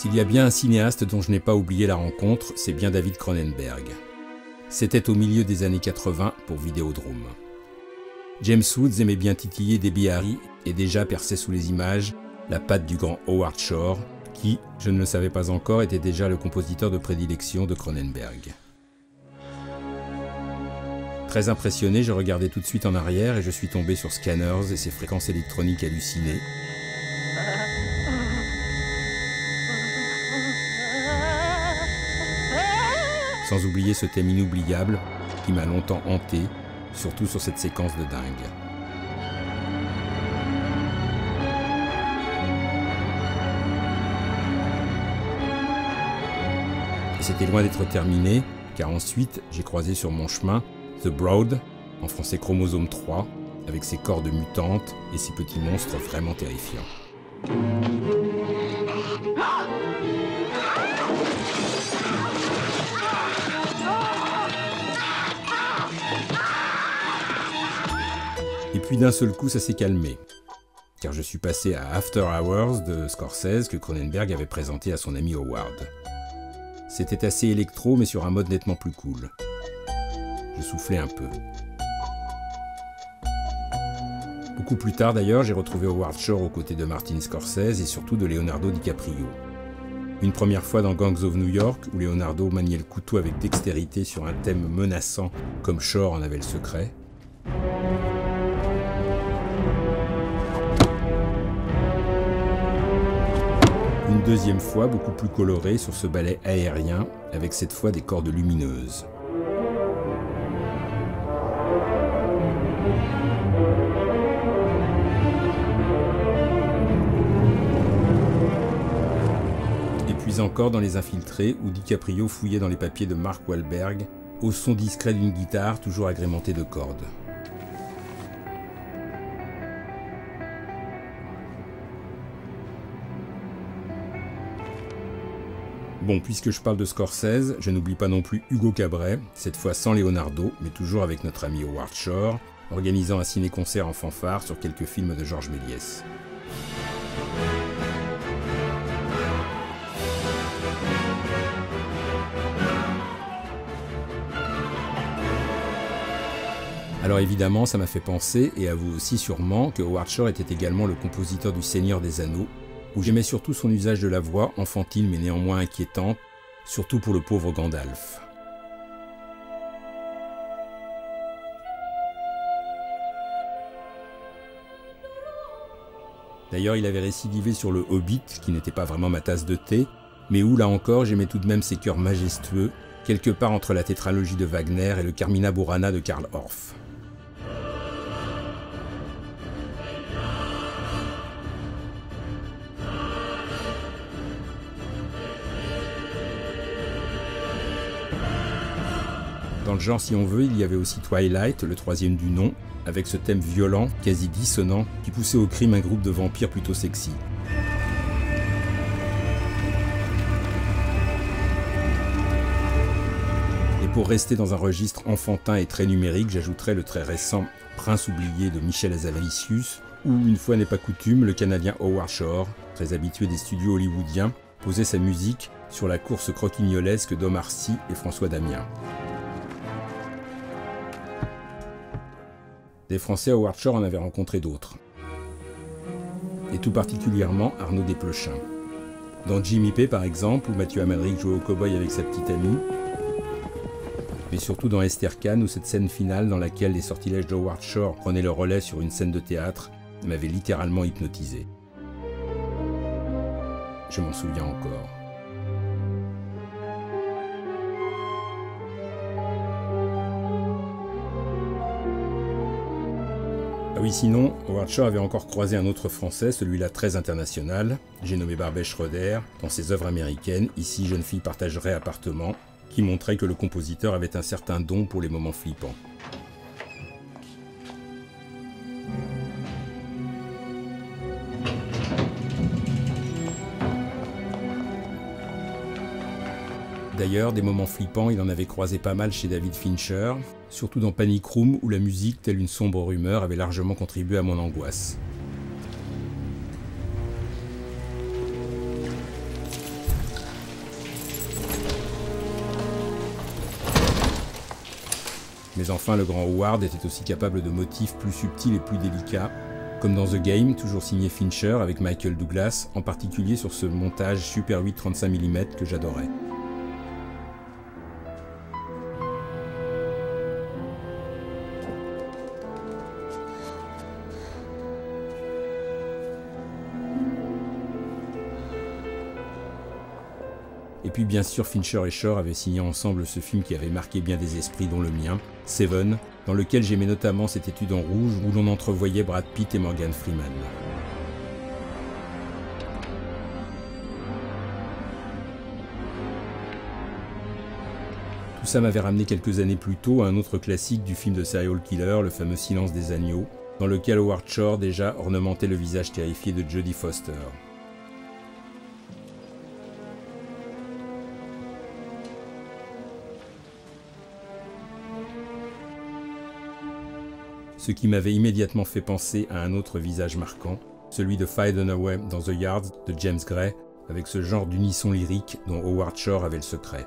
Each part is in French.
S'il y a bien un cinéaste dont je n'ai pas oublié la rencontre, c'est bien David Cronenberg. C'était au milieu des années 80 pour Vidéodrome. James Woods aimait bien titiller Debbie Harry et déjà perçait sous les images la patte du grand Howard Shore, qui, je ne le savais pas encore, était déjà le compositeur de prédilection de Cronenberg. Très impressionné, je regardais tout de suite en arrière et je suis tombé sur Scanners et ses fréquences électroniques hallucinées. Sans oublier ce thème inoubliable qui m'a longtemps hanté, surtout sur cette séquence de dingue. Et c'était loin d'être terminé, car ensuite j'ai croisé sur mon chemin The Brood, en français Chromosome 3, avec ses cordes mutantes et ses petits monstres vraiment terrifiants. Et puis d'un seul coup, ça s'est calmé, car je suis passé à After Hours de Scorsese que Cronenberg avait présenté à son ami Howard. C'était assez électro, mais sur un mode nettement plus cool. Je soufflais un peu. Beaucoup plus tard d'ailleurs, j'ai retrouvé Howard Shore aux côtés de Martin Scorsese et surtout de Leonardo DiCaprio. Une première fois dans Gangs of New York, où Leonardo maniait le couteau avec dextérité sur un thème menaçant, comme Shore en avait le secret. Une deuxième fois, beaucoup plus colorée, sur ce ballet aérien, avec cette fois des cordes lumineuses. Et puis encore dans Les Infiltrés, où DiCaprio fouillait dans les papiers de Mark Wahlberg, au son discret d'une guitare toujours agrémentée de cordes. Bon, puisque je parle de Scorsese, je n'oublie pas non plus Hugo Cabret, cette fois sans Leonardo, mais toujours avec notre ami Howard Shore, organisant un ciné-concert en fanfare sur quelques films de Georges Méliès. Alors évidemment, ça m'a fait penser, et à vous aussi sûrement, que Howard Shore était également le compositeur du Seigneur des Anneaux, où j'aimais surtout son usage de la voix, enfantine mais néanmoins inquiétante, surtout pour le pauvre Gandalf. D'ailleurs, il avait récidivé sur le Hobbit, qui n'était pas vraiment ma tasse de thé, mais où, là encore, j'aimais tout de même ses chœurs majestueux, quelque part entre la tétralogie de Wagner et le Carmina Burana de Karl Orff. Dans le genre, si on veut, il y avait aussi Twilight, le troisième du nom, avec ce thème violent, quasi dissonant, qui poussait au crime un groupe de vampires plutôt sexy. Et pour rester dans un registre enfantin et très numérique, j'ajouterais le très récent Prince oublié de Michel Hazanavicius, où, une fois n'est pas coutume, le Canadien Howard Shore, très habitué des studios hollywoodiens, posait sa musique sur la course croquignolesque d'Omar Sy et François Damien. Des Français, Howard Shore en avait rencontré d'autres. Et tout particulièrement Arnaud Desplechin. Dans Jimmy P par exemple, où Mathieu Amalric jouait au cow-boy avec sa petite amie. Mais surtout dans Esther Khan, où cette scène finale dans laquelle les sortilèges d'Howard Shore prenaient le relais sur une scène de théâtre m'avait littéralement hypnotisé. Je m'en souviens encore. Ah oui, sinon, Howard Shore avait encore croisé un autre Français, celui-là très international, j'ai nommé Barbet Schroeder, dans ses œuvres américaines, ici Jeune fille partagerait appartement, qui montrait que le compositeur avait un certain don pour les moments flippants. D'ailleurs, des moments flippants, il en avait croisé pas mal chez David Fincher, surtout dans Panic Room, où la musique, telle une sombre rumeur, avait largement contribué à mon angoisse. Mais enfin, le grand Howard était aussi capable de motifs plus subtils et plus délicats, comme dans The Game, toujours signé Fincher avec Michael Douglas, en particulier sur ce montage Super 8 35 mm que j'adorais. Et puis bien sûr, Fincher et Shore avaient signé ensemble ce film qui avait marqué bien des esprits, dont le mien, Seven, dans lequel j'aimais notamment cette étude en rouge où l'on entrevoyait Brad Pitt et Morgan Freeman. Tout ça m'avait ramené quelques années plus tôt à un autre classique du film de serial killer, le fameux Silence des agneaux, dans lequel Howard Shore déjà ornementait le visage terrifié de Jodie Foster. Ce qui m'avait immédiatement fait penser à un autre visage marquant, celui de Faye Dunaway dans The Yard de James Gray, avec ce genre d'unisson lyrique dont Howard Shore avait le secret.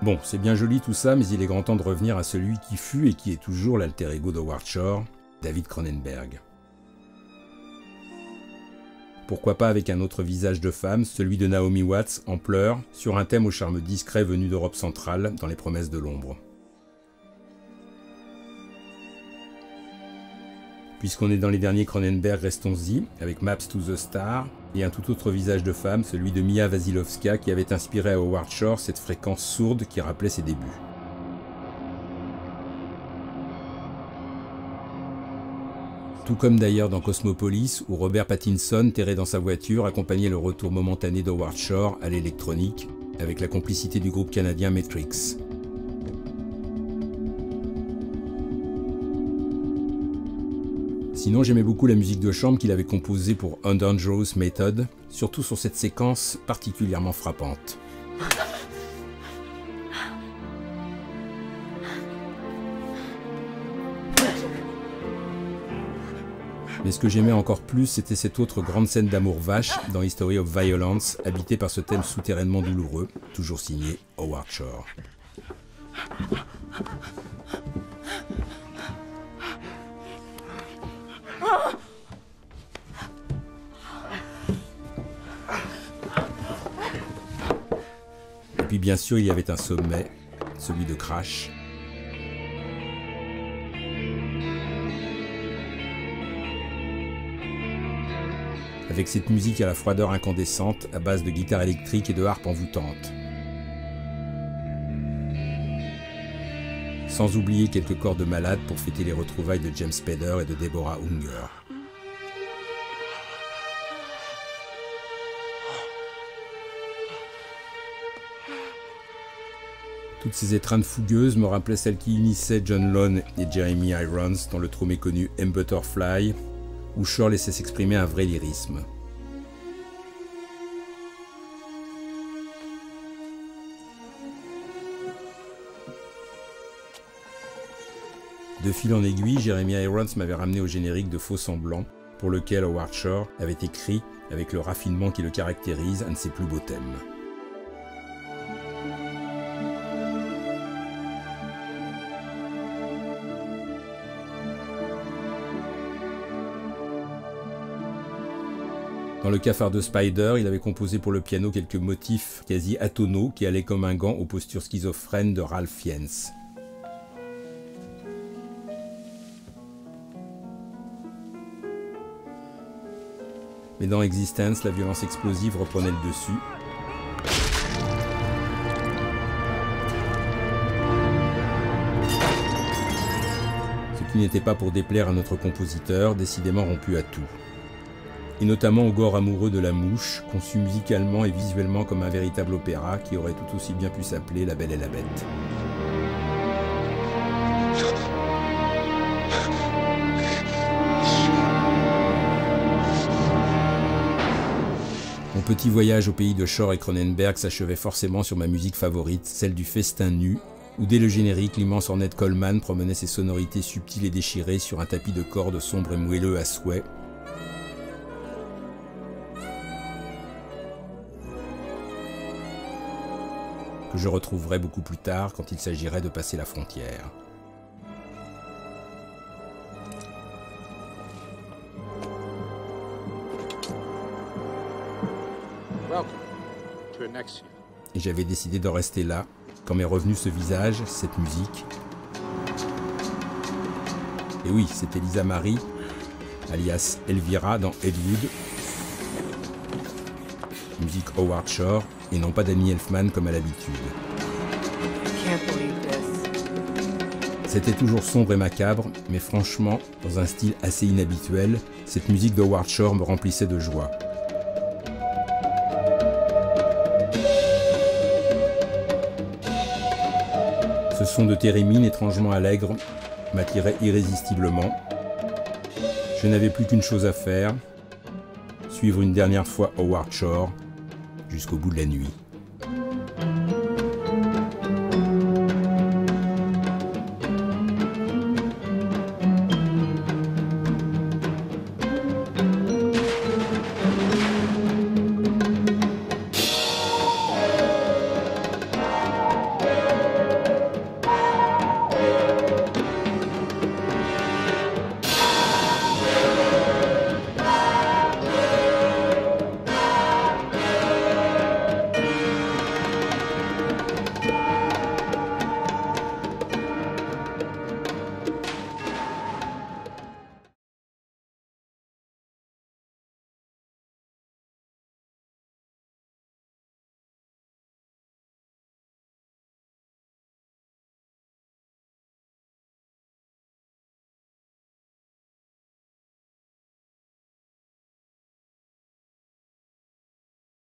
Bon, c'est bien joli tout ça, mais il est grand temps de revenir à celui qui fut et qui est toujours l'alter ego d'Howard Shore, David Cronenberg. Pourquoi pas avec un autre visage de femme, celui de Naomi Watts, en pleurs, sur un thème au charme discret venu d'Europe centrale, dans Les Promesses de l'ombre. Puisqu'on est dans les derniers Cronenberg, restons-y, avec Maps to the Star, et un tout autre visage de femme, celui de Mia Wasilowska, qui avait inspiré à Howard Shore cette fréquence sourde qui rappelait ses débuts. Tout comme d'ailleurs dans Cosmopolis, où Robert Pattinson, terré dans sa voiture, accompagnait le retour momentané d'Howard Shore à l'électronique, avec la complicité du groupe canadien Matrix. Sinon, j'aimais beaucoup la musique de chambre qu'il avait composée pour Undangerous Method, surtout sur cette séquence particulièrement frappante. Mais ce que j'aimais encore plus, c'était cette autre grande scène d'amour vache dans History of Violence, habitée par ce thème souterrainement douloureux, toujours signé Howard Shore. Et puis bien sûr, il y avait un sommet, celui de Crash. Avec cette musique à la froideur incandescente, à base de guitare électrique et de harpe envoûtante. Sans oublier quelques cordes malades pour fêter les retrouvailles de James Spader et de Deborah Unger. Toutes ces étreintes fougueuses me rappelaient celles qui unissaient John Lone et Jeremy Irons dans le trop méconnu M. Butterfly, où Shore laissait s'exprimer un vrai lyrisme. De fil en aiguille, Jeremy Irons m'avait ramené au générique de Faux Semblants, pour lequel Howard Shore avait écrit, avec le raffinement qui le caractérise, un de ses plus beaux thèmes. Dans le cafard de Spider, il avait composé pour le piano quelques motifs quasi atonaux qui allaient comme un gant aux postures schizophrènes de Ralph Fiennes. Mais dans Existence, la violence explosive reprenait le dessus. Ce qui n'était pas pour déplaire à notre compositeur, décidément rompu à tout. Et notamment au gore amoureux de la mouche, conçu musicalement et visuellement comme un véritable opéra qui aurait tout aussi bien pu s'appeler La Belle et la Bête. Mon petit voyage au pays de Shore et Cronenberg s'achevait forcément sur ma musique favorite, celle du Festin nu, Ou dès le générique, l'immense Ornette Coleman promenait ses sonorités subtiles et déchirées sur un tapis de cordes sombre et moelleux à souhait. Que je retrouverai beaucoup plus tard quand il s'agirait de passer la frontière. Et j'avais décidé de rester là, quand m'est revenu ce visage, cette musique. Et oui, c'était Lisa Marie, alias Elvira dans Ed Wood. Musique Howard Shore, et non pas Danny Elfman comme à l'habitude. C'était toujours sombre et macabre, mais franchement, dans un style assez inhabituel, cette musique d'Howard Shore me remplissait de joie. Ce son de Theremin étrangement allègre m'attirait irrésistiblement. Je n'avais plus qu'une chose à faire, suivre une dernière fois Howard Shore jusqu'au bout de la nuit.